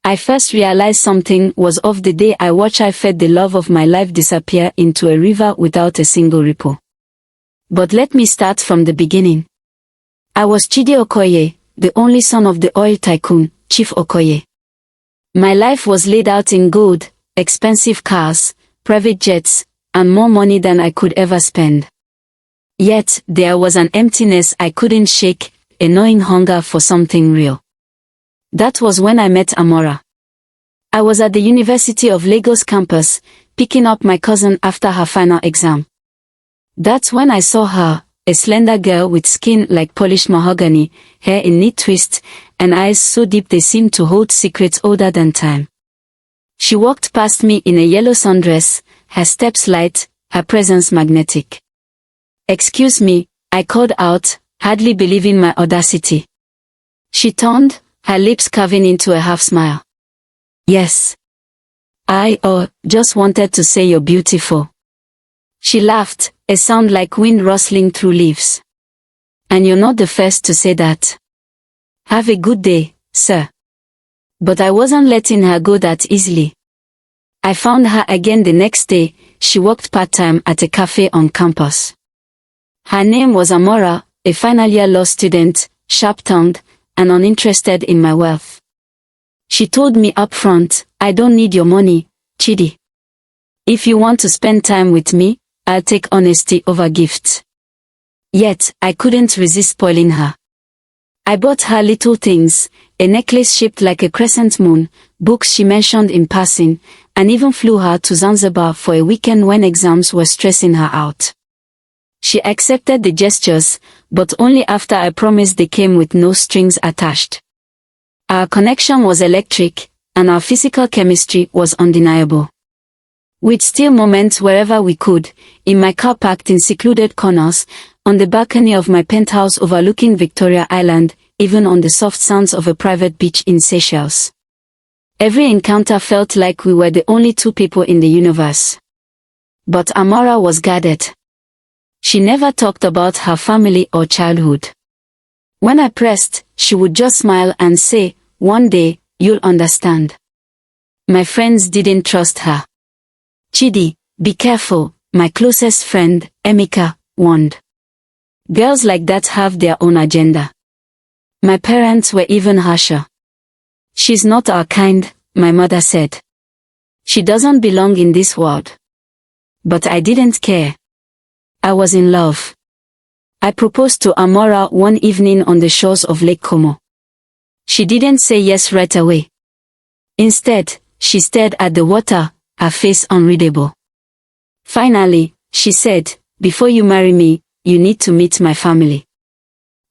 I first realized something was off the day I watched I fed the love of my life disappear into a river without a single ripple. But let me start from the beginning. I was Chidi Okoye, the only son of the oil tycoon, Chief Okoye. My life was laid out in gold, expensive cars, private jets, and more money than I could ever spend. Yet, there was an emptiness I couldn't shake, a gnawing hunger for something real. That was when I met Amara. I was at the University of Lagos campus, picking up my cousin after her final exam. That's when I saw her, a slender girl with skin like polished mahogany, hair in neat twists, and eyes so deep they seemed to hold secrets older than time. She walked past me in a yellow sundress, her steps light, her presence magnetic. "Excuse me," I called out, hardly believing my audacity. She turned, her lips curving into a half-smile. "Yes. I just wanted to say you're beautiful." She laughed, a sound like wind rustling through leaves. "And you're not the first to say that. Have a good day, sir." But I wasn't letting her go that easily. I found her again the next day. She worked part-time at a cafe on campus. Her name was Amara, a final-year law student, sharp-tongued, and uninterested in my wealth. She told me up front, "I don't need your money, Chidi. If you want to spend time with me, I'll take honesty over gifts." Yet, I couldn't resist spoiling her. I bought her little things, a necklace shaped like a crescent moon, books she mentioned in passing, and even flew her to Zanzibar for a weekend when exams were stressing her out. She accepted the gestures, but only after I promised they came with no strings attached. Our connection was electric, and our physical chemistry was undeniable. We'd steal moments wherever we could, in my car parked in secluded corners, on the balcony of my penthouse overlooking Victoria Island, even on the soft sands of a private beach in Seychelles. Every encounter felt like we were the only two people in the universe. But Amara was guarded. She never talked about her family or childhood. When I pressed, she would just smile and say, "One day, you'll understand." My friends didn't trust her. "Chidi, be careful," my closest friend, Emeka, warned. "Girls like that have their own agenda." My parents were even harsher. "She's not our kind," my mother said. "She doesn't belong in this world." But I didn't care. I was in love. I proposed to Amara one evening on the shores of Lake Como. She didn't say yes right away. Instead, she stared at the water, her face unreadable. Finally, she said, "Before you marry me, you need to meet my family."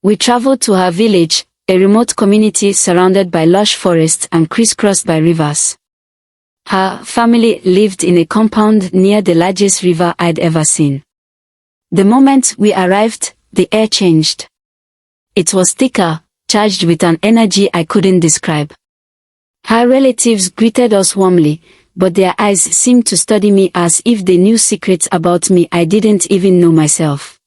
We traveled to her village, a remote community surrounded by lush forests and crisscrossed by rivers. Her family lived in a compound near the largest river I'd ever seen. The moment we arrived, the air changed. It was thicker, charged with an energy I couldn't describe. Her relatives greeted us warmly, but their eyes seemed to study me as if they knew secrets about me I didn't even know myself.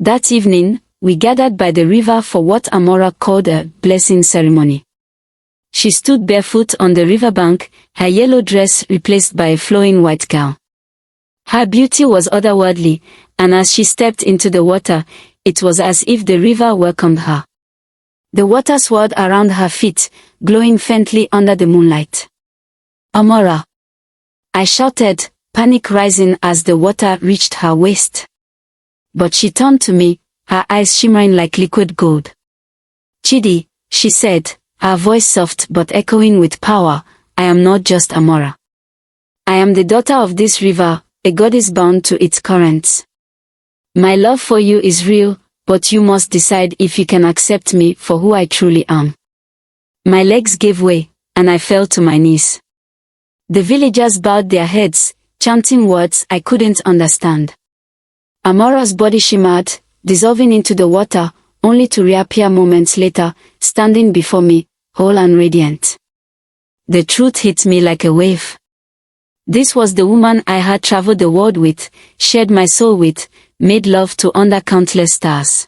That evening, we gathered by the river for what Amara called a blessing ceremony. She stood barefoot on the riverbank, her yellow dress replaced by a flowing white gown. Her beauty was otherworldly, and as she stepped into the water, it was as if the river welcomed her. The water swirled around her feet, glowing faintly under the moonlight. "Amara!" I shouted, panic rising as the water reached her waist. But she turned to me, her eyes shimmering like liquid gold. "Chidi," she said, her voice soft but echoing with power, "I am not just Amara. I am the daughter of this river, a goddess bound to its currents. My love for you is real, but you must decide if you can accept me for who I truly am." My legs gave way, and I fell to my knees. The villagers bowed their heads, chanting words I couldn't understand. Amara's body shimmered, dissolving into the water, only to reappear moments later, standing before me, whole and radiant. The truth hit me like a wave. This was the woman I had traveled the world with, shared my soul with, made love to under countless stars.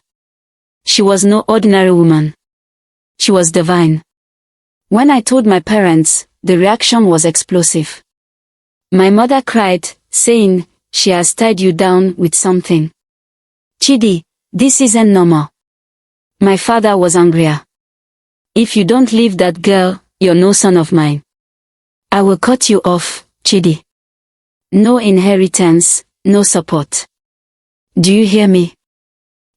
She was no ordinary woman. She was divine. When I told my parents, the reaction was explosive. My mother cried, saying, "She has tied you down with something. Chidi, this isn't normal." My father was angrier. "If you don't leave that girl, you're no son of mine. I will cut you off, Chidi. No inheritance, no support. Do you hear me?"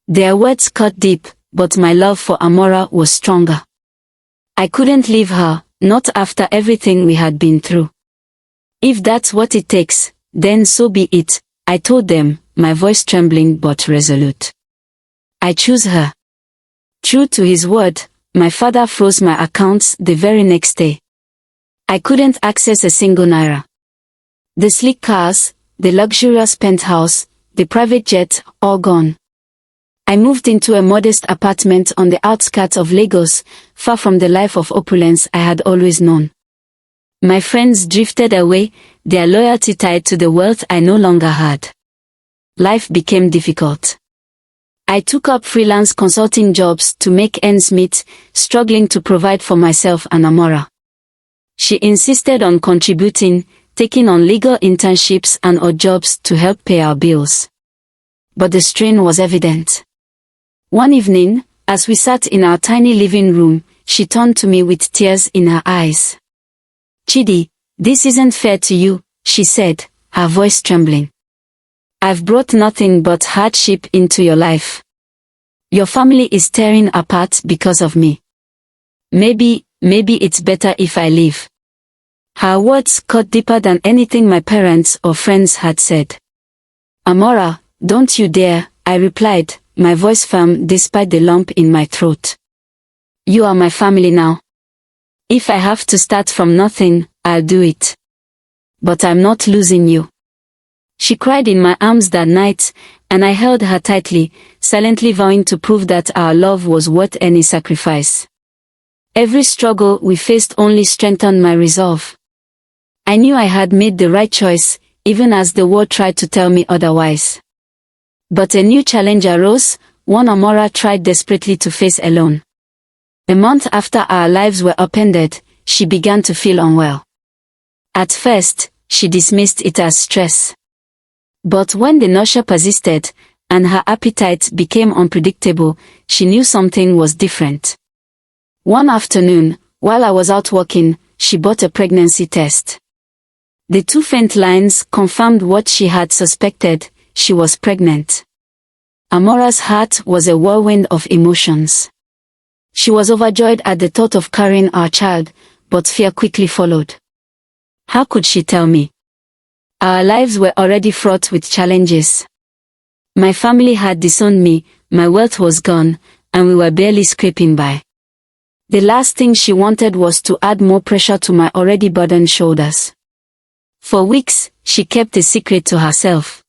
Their words cut deep, but my love for Amara was stronger. I couldn't leave her, not after everything we had been through. "If that's what it takes, then so be it," I told them, my voice trembling but resolute. "I choose her." True to his word, my father froze my accounts the very next day. I couldn't access a single naira. The sleek cars, the luxurious penthouse, the private jet, all gone. I moved into a modest apartment on the outskirts of Lagos, far from the life of opulence I had always known. My friends drifted away, their loyalty tied to the wealth I no longer had. Life became difficult. I took up freelance consulting jobs to make ends meet, struggling to provide for myself and Amara. She insisted on contributing, taking on legal internships and odd jobs to help pay our bills. But the strain was evident. One evening, as we sat in our tiny living room, she turned to me with tears in her eyes. "Chidi, this isn't fair to you," she said, her voice trembling. "I've brought nothing but hardship into your life. Your family is tearing apart because of me. Maybe it's better if I leave." Her words cut deeper than anything my parents or friends had said. "Amara, don't you dare," I replied, my voice firm despite the lump in my throat. "You are my family now. If I have to start from nothing, I'll do it. But I'm not losing you." She cried in my arms that night, and I held her tightly, silently vowing to prove that our love was worth any sacrifice. Every struggle we faced only strengthened my resolve. I knew I had made the right choice, even as the world tried to tell me otherwise. But a new challenge arose, one Amara tried desperately to face alone. A month after our lives were upended, she began to feel unwell. At first, she dismissed it as stress. But when the nausea persisted, and her appetite became unpredictable, she knew something was different. One afternoon, while I was out walking, she bought a pregnancy test. The two faint lines confirmed what she had suspected: she was pregnant. Amara's heart was a whirlwind of emotions. She was overjoyed at the thought of carrying our child, but fear quickly followed. How could she tell me? Our lives were already fraught with challenges. My family had disowned me, my wealth was gone, and we were barely scraping by. The last thing she wanted was to add more pressure to my already burdened shoulders. For weeks, she kept the secret to herself.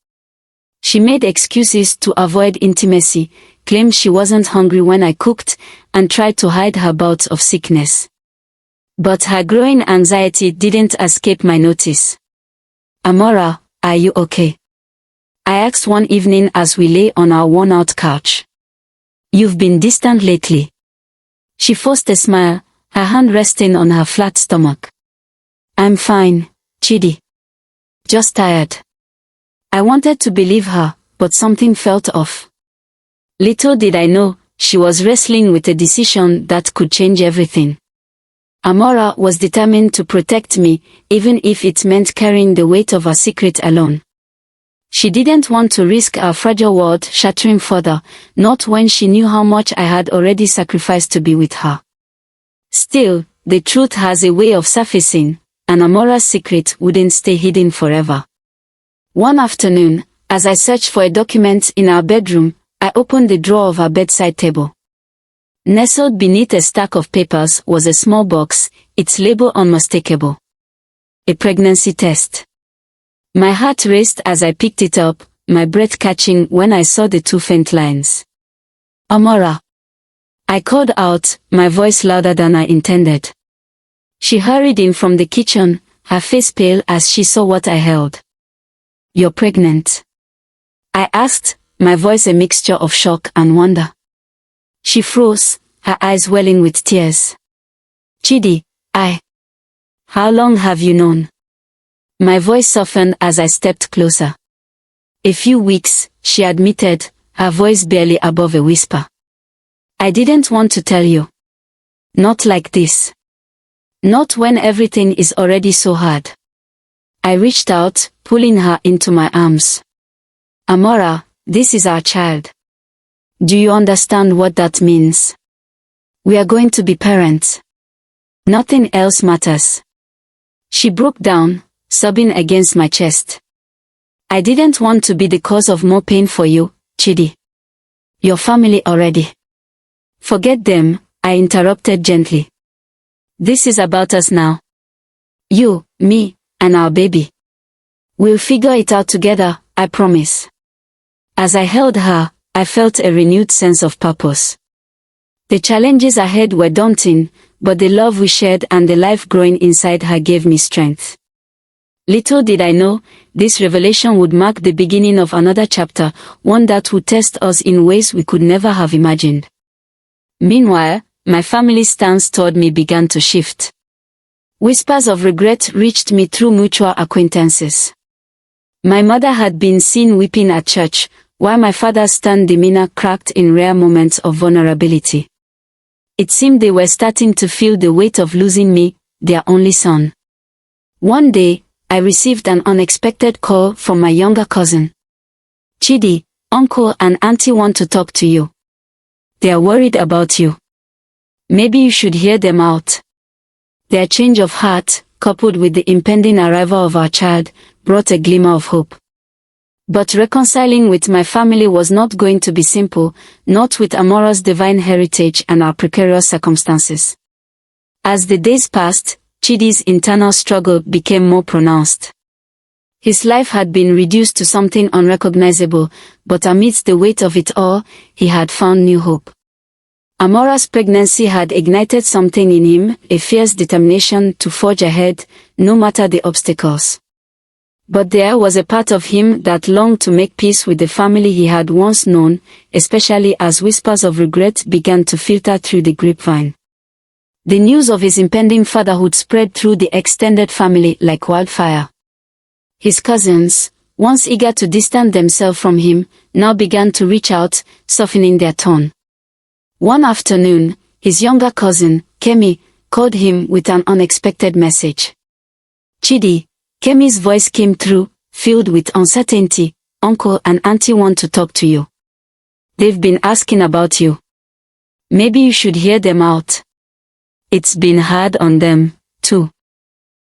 She made excuses to avoid intimacy, claimed she wasn't hungry when I cooked, and tried to hide her bouts of sickness. But her growing anxiety didn't escape my notice. "Amara, are you okay?" I asked one evening as we lay on our worn-out couch. "You've been distant lately." She forced a smile, her hand resting on her flat stomach. "I'm fine, Chidi. Just tired." I wanted to believe her, but something felt off. Little did I know, she was wrestling with a decision that could change everything. Amara was determined to protect me, even if it meant carrying the weight of her secret alone. She didn't want to risk our fragile world shattering further, not when she knew how much I had already sacrificed to be with her. Still, the truth has a way of surfacing, and Amara's secret wouldn't stay hidden forever. One afternoon, as I searched for a document in our bedroom, I opened the drawer of our bedside table. Nestled beneath a stack of papers was a small box, its label unmistakable. A pregnancy test. My heart raced as I picked it up, my breath catching when I saw the two faint lines. "Amara!" I called out, my voice louder than I intended. She hurried in from the kitchen, her face pale as she saw what I held. "You're pregnant?" I asked, my voice a mixture of shock and wonder. She froze, her eyes welling with tears. "Chidi, How long have you known? My voice softened as I stepped closer. A few weeks, she admitted, her voice barely above a whisper. I didn't want to tell you. Not like this. Not when everything is already so hard. I reached out, pulling her into my arms. Amara, this is our child. Do you understand what that means? We are going to be parents. Nothing else matters. She broke down, sobbing against my chest. I didn't want to be the cause of more pain for you, Chidi. Your family already. Forget them, I interrupted gently. This is about us now. You, me, and our baby. We'll figure it out together, I promise. As I held her, I felt a renewed sense of purpose. The challenges ahead were daunting, but the love we shared and the life growing inside her gave me strength. Little did I know, this revelation would mark the beginning of another chapter, one that would test us in ways we could never have imagined. Meanwhile, my family's stance toward me began to shift. Whispers of regret reached me through mutual acquaintances. My mother had been seen weeping at church, while my father's stern demeanor cracked in rare moments of vulnerability. It seemed they were starting to feel the weight of losing me, their only son. One day, I received an unexpected call from my younger cousin. Chidi, uncle and auntie want to talk to you. They are worried about you. Maybe you should hear them out. Their change of heart, coupled with the impending arrival of our child, brought a glimmer of hope. But reconciling with my family was not going to be simple, not with Amara's divine heritage and our precarious circumstances. As the days passed, Chidi's internal struggle became more pronounced. His life had been reduced to something unrecognizable, but amidst the weight of it all, he had found new hope. Amara's pregnancy had ignited something in him, a fierce determination to forge ahead, no matter the obstacles. But there was a part of him that longed to make peace with the family he had once known, especially as whispers of regret began to filter through the grapevine. The news of his impending fatherhood spread through the extended family like wildfire. His cousins, once eager to distance themselves from him, now began to reach out, softening their tone. One afternoon, his younger cousin, Kemi, called him with an unexpected message. Chidi, Kemi's voice came through, filled with uncertainty. Uncle and auntie want to talk to you. They've been asking about you. Maybe you should hear them out. It's been hard on them, too.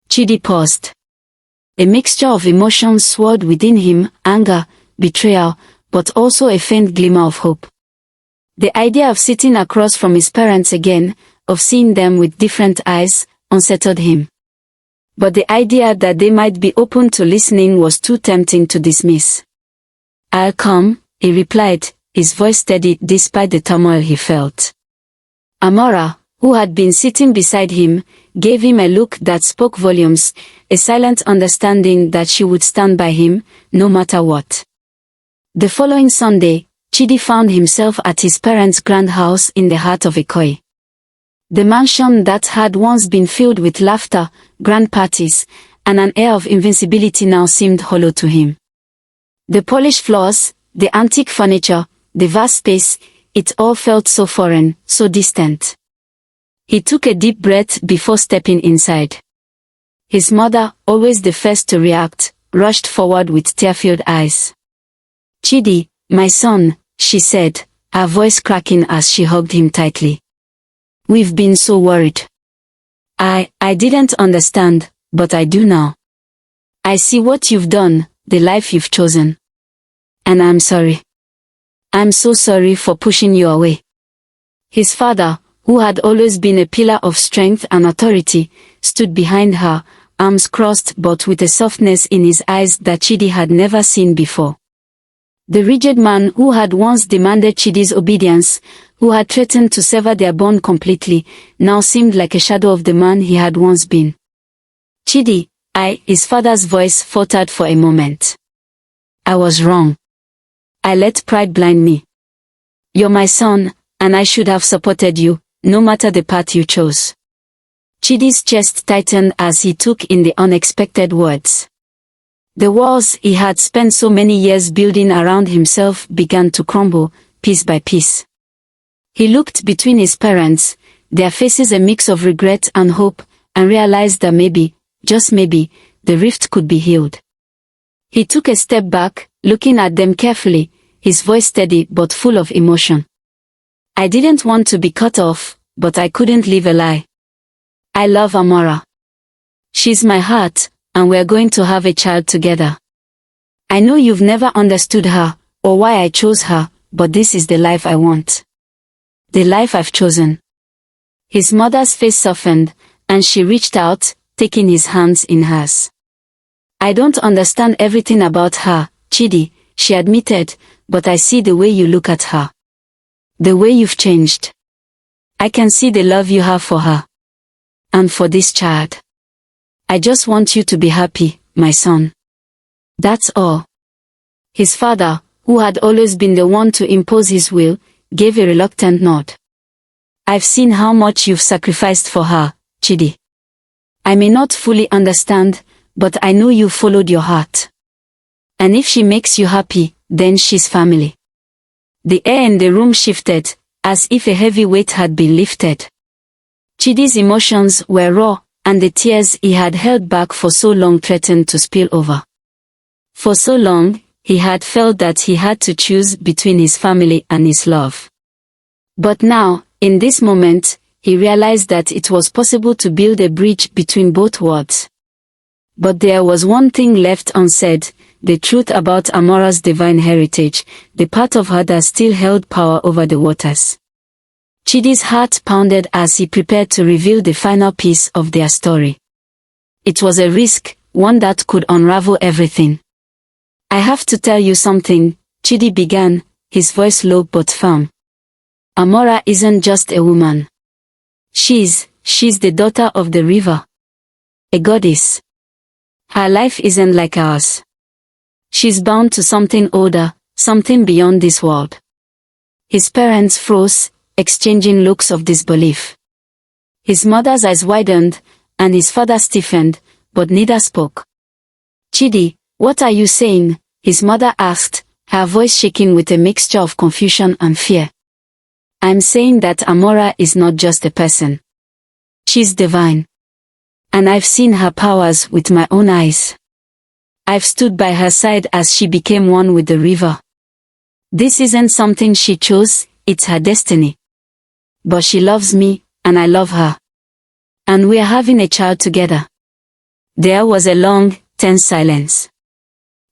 Chidi paused. A mixture of emotions swirled within him, anger, betrayal, but also a faint glimmer of hope. The idea of sitting across from his parents again, of seeing them with different eyes, unsettled him. But the idea that they might be open to listening was too tempting to dismiss. I'll come, he replied, his voice steady despite the turmoil he felt. Amara, who had been sitting beside him, gave him a look that spoke volumes, a silent understanding that she would stand by him, no matter what. The following Sunday, Chidi found himself at his parents' grand house in the heart of Ikoyi. The mansion that had once been filled with laughter, grand parties, and an air of invincibility now seemed hollow to him. The polished floors, the antique furniture, the vast space, it all felt so foreign, so distant. He took a deep breath before stepping inside. His mother, always the first to react, rushed forward with tear-filled eyes. Chidi, my son, she said, her voice cracking as she hugged him tightly. We've been so worried. I didn't understand, but I do now. I see what you've done, the life you've chosen. And I'm sorry. I'm so sorry for pushing you away. His father, who had always been a pillar of strength and authority, stood behind her, arms crossed but with a softness in his eyes that Chidi had never seen before. The rigid man who had once demanded Chidi's obedience, who had threatened to sever their bond completely, now seemed like a shadow of the man he had once been. Chidi, his father's voice faltered for a moment. I was wrong. I let pride blind me. You're my son, and I should have supported you, no matter the path you chose. Chidi's chest tightened as he took in the unexpected words. The walls he had spent so many years building around himself began to crumble, piece by piece. He looked between his parents, their faces a mix of regret and hope, and realized that maybe, just maybe, the rift could be healed. He took a step back, looking at them carefully, his voice steady but full of emotion. I didn't want to be cut off, but I couldn't live a lie. I love Amara. She's my heart, and we're going to have a child together. I know you've never understood her, or why I chose her, but this is the life I want. The life I've chosen. His mother's face softened, and she reached out, taking his hands in hers. I don't understand everything about her, Chidi, she admitted, but I see the way you look at her. The way you've changed. I can see the love you have for her. And for this child. I just want you to be happy, my son. That's all. His father, who had always been the one to impose his will, gave a reluctant nod. I've seen how much you've sacrificed for her, Chidi. I may not fully understand, but I know you followed your heart. And if she makes you happy, then she's family. The air in the room shifted, as if a heavy weight had been lifted. Chidi's emotions were raw, and the tears he had held back for so long threatened to spill over. For so long, he had felt that he had to choose between his family and his love. But now, in this moment, he realized that it was possible to build a bridge between both worlds. But there was one thing left unsaid, the truth about Amara's divine heritage, the part of her that still held power over the waters. Chidi's heart pounded as he prepared to reveal the final piece of their story. It was a risk, one that could unravel everything. I have to tell you something, Chidi began, his voice low but firm. Amara isn't just a woman. She's the daughter of the river. A goddess. Her life isn't like ours. She's bound to something older, something beyond this world. His parents froze, exchanging looks of disbelief. His mother's eyes widened, and his father stiffened, but neither spoke. Chidi, what are you saying? His mother asked, her voice shaking with a mixture of confusion and fear. I'm saying that Amara is not just a person. She's divine. And I've seen her powers with my own eyes. I've stood by her side as she became one with the river. This isn't something she chose, it's her destiny. But she loves me, and I love her. And we're having a child together. There was a long, tense silence.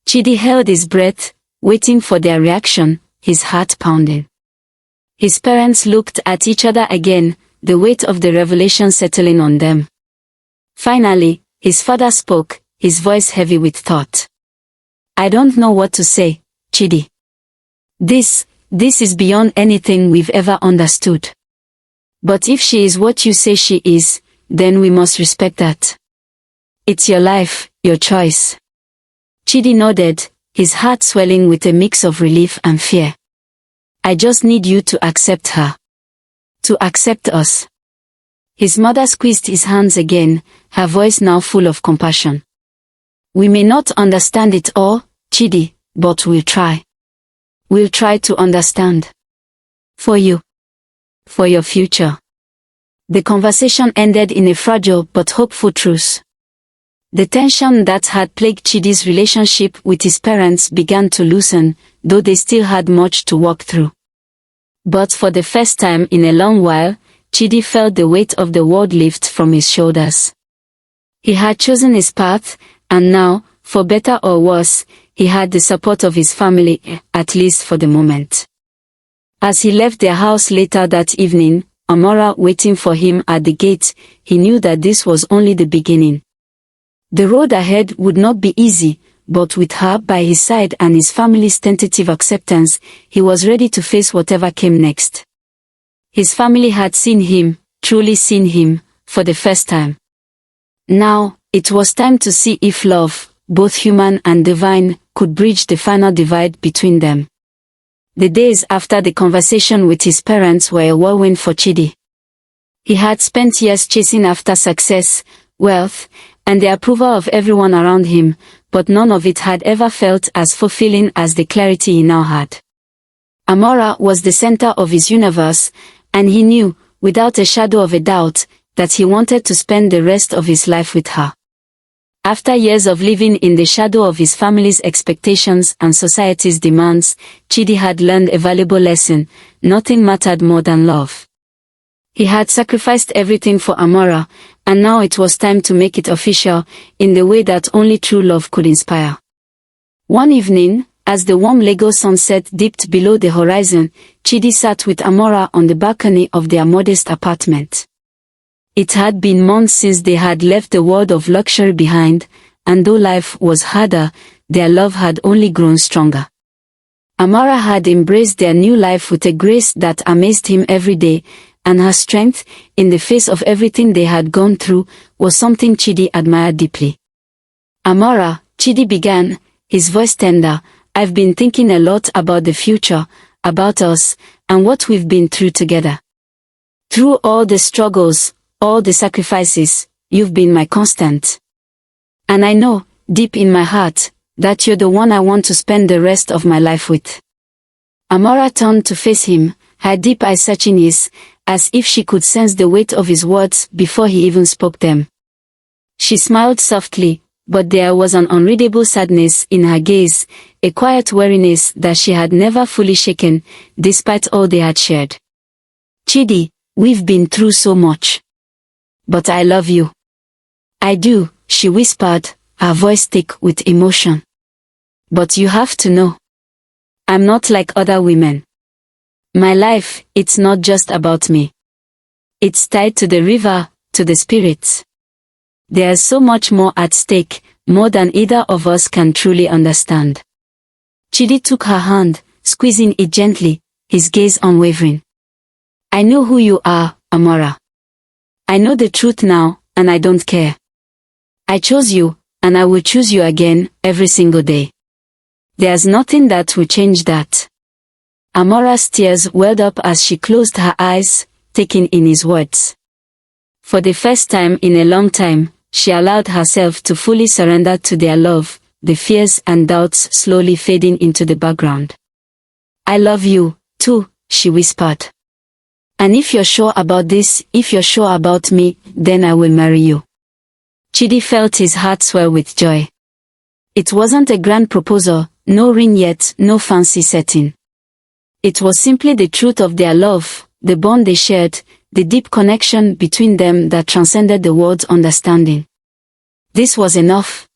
Chidi held his breath, waiting for their reaction, his heart pounding. His parents looked at each other again, the weight of the revelation settling on them. Finally, his father spoke, his voice heavy with thought. I don't know what to say, Chidi. This is beyond anything we've ever understood. But if she is what you say she is, then we must respect that. It's your life, your choice. Chidi nodded, his heart swelling with a mix of relief and fear. I just need you to accept her. To accept us. His mother squeezed his hands again, her voice now full of compassion. We may not understand it all, Chidi, but we'll try. We'll try to understand. For you. For your future. The conversation ended in a fragile but hopeful truce. The tension that had plagued Chidi's relationship with his parents began to loosen, though they still had much to walk through. But for the first time in a long while, Chidi felt the weight of the world lift from his shoulders. He had chosen his path, and now, for better or worse, he had the support of his family, at least for the moment. As he left their house later that evening, Amara waiting for him at the gate, he knew that this was only the beginning. The road ahead would not be easy, but with her by his side and his family's tentative acceptance, he was ready to face whatever came next. His family had seen him, truly seen him, for the first time. Now, it was time to see if love, both human and divine, could bridge the final divide between them. The days after the conversation with his parents were a whirlwind for Chidi. He had spent years chasing after success, wealth, and the approval of everyone around him, but none of it had ever felt as fulfilling as the clarity he now had. Amara was the center of his universe, and he knew, without a shadow of a doubt, that he wanted to spend the rest of his life with her. After years of living in the shadow of his family's expectations and society's demands, Chidi had learned a valuable lesson: nothing mattered more than love. He had sacrificed everything for Amara, and now it was time to make it official, in the way that only true love could inspire. One evening, as the warm Lagos sunset dipped below the horizon, Chidi sat with Amara on the balcony of their modest apartment. It had been months since they had left the world of luxury behind, and though life was harder, their love had only grown stronger. Amara had embraced their new life with a grace that amazed him every day, and her strength, in the face of everything they had gone through, was something Chidi admired deeply. "Amara," Chidi began, his voice tender, "I've been thinking a lot about the future, about us, and what we've been through together. Through all the struggles, all the sacrifices, you've been my constant. And I know, deep in my heart, that you're the one I want to spend the rest of my life with." Amara turned to face him, her deep eyes searching his, as if she could sense the weight of his words before he even spoke them. She smiled softly, but there was an unreadable sadness in her gaze, a quiet weariness that she had never fully shaken, despite all they had shared. "Chidi, we've been through so much. But I love you." "I do," she whispered, her voice thick with emotion. "But you have to know. I'm not like other women. My life, it's not just about me. It's tied to the river, to the spirits. There's so much more at stake, more than either of us can truly understand." Chidi took her hand, squeezing it gently, his gaze unwavering. "I know who you are, Amara. I know the truth now, and I don't care. I chose you, and I will choose you again, every single day. There's nothing that will change that." Amara's tears welled up as she closed her eyes, taking in his words. For the first time in a long time, she allowed herself to fully surrender to their love, the fears and doubts slowly fading into the background. "I love you, too," she whispered. "And if you're sure about this, if you're sure about me, then I will marry you." Chidi felt his heart swell with joy. It wasn't a grand proposal, no ring yet, no fancy setting. It was simply the truth of their love, the bond they shared, the deep connection between them that transcended the world's understanding. This was enough.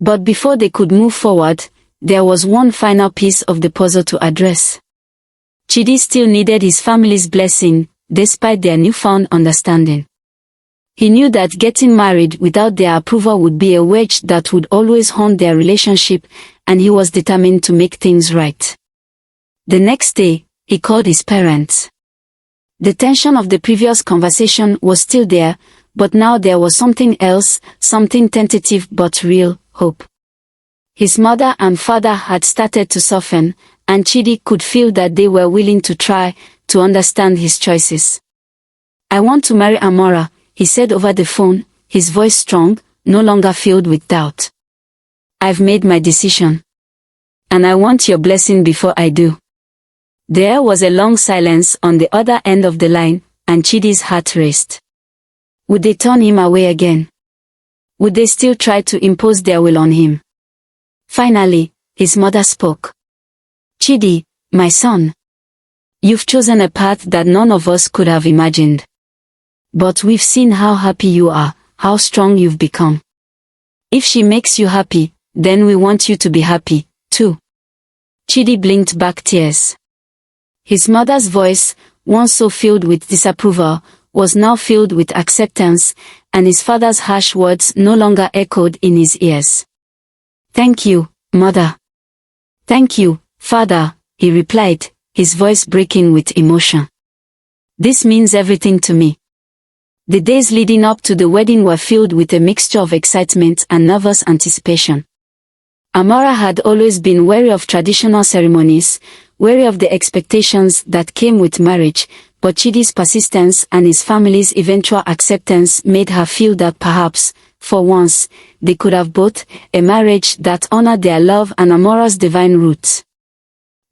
But before they could move forward, there was one final piece of the puzzle to address. Chidi still needed his family's blessing, despite their newfound understanding. He knew that getting married without their approval would be a wedge that would always haunt their relationship, and he was determined to make things right. The next day, he called his parents. The tension of the previous conversation was still there, but now there was something else, something tentative but real, hope. His mother and father had started to soften, and Chidi could feel that they were willing to try to understand his choices. "I want to marry Amara," he said over the phone, his voice strong, no longer filled with doubt. "I've made my decision. And I want your blessing before I do." There was a long silence on the other end of the line, and Chidi's heart raced. Would they turn him away again? Would they still try to impose their will on him? Finally, his mother spoke. "Chidi, my son. You've chosen a path that none of us could have imagined. But we've seen how happy you are, how strong you've become. If she makes you happy, then we want you to be happy, too." Chidi blinked back tears. His mother's voice, once so filled with disapproval, was now filled with acceptance, and his father's harsh words no longer echoed in his ears. "Thank you, Mother." "Thank you, Father," he replied, his voice breaking with emotion. "This means everything to me." The days leading up to the wedding were filled with a mixture of excitement and nervous anticipation. Amara had always been wary of traditional ceremonies, wary of the expectations that came with marriage, but Chidi's persistence and his family's eventual acceptance made her feel that perhaps, for once, they could have both a marriage that honored their love and Amara's divine roots.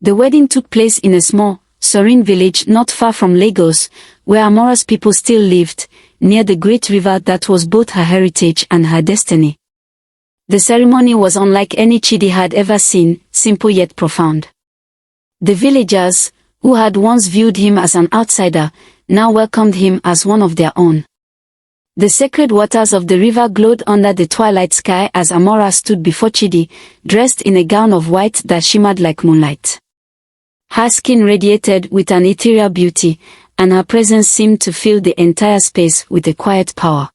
The wedding took place in a small, serene village not far from Lagos, where Amara's people still lived, near the great river that was both her heritage and her destiny. The ceremony was unlike any Chidi had ever seen, simple yet profound. The villagers, who had once viewed him as an outsider, now welcomed him as one of their own. The sacred waters of the river glowed under the twilight sky as Amara stood before Chidi, dressed in a gown of white that shimmered like moonlight. Her skin radiated with an ethereal beauty, and her presence seemed to fill the entire space with a quiet power.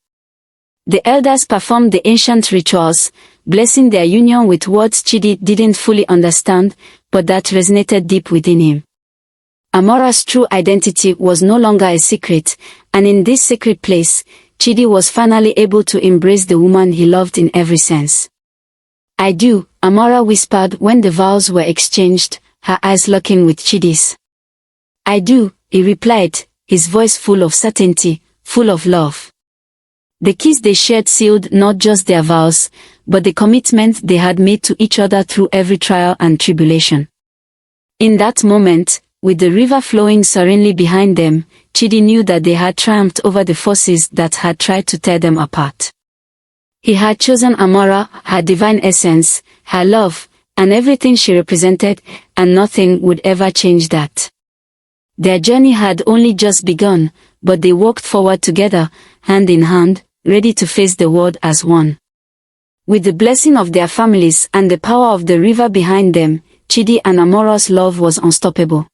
The elders performed the ancient rituals, blessing their union with words Chidi didn't fully understand, but that resonated deep within him. Amara's true identity was no longer a secret, and in this sacred place, Chidi was finally able to embrace the woman he loved in every sense. "I do," Amara whispered when the vows were exchanged, her eyes locking with Chidi's. "I do," he replied, his voice full of certainty, full of love. The kiss they shared sealed not just their vows, but the commitment they had made to each other through every trial and tribulation. In that moment, with the river flowing serenely behind them, Chidi knew that they had triumphed over the forces that had tried to tear them apart. He had chosen Amara, her divine essence, her love, and everything she represented, and nothing would ever change that. Their journey had only just begun, but they walked forward together, hand in hand, ready to face the world as one. With the blessing of their families and the power of the river behind them, Chidi and Amara's love was unstoppable.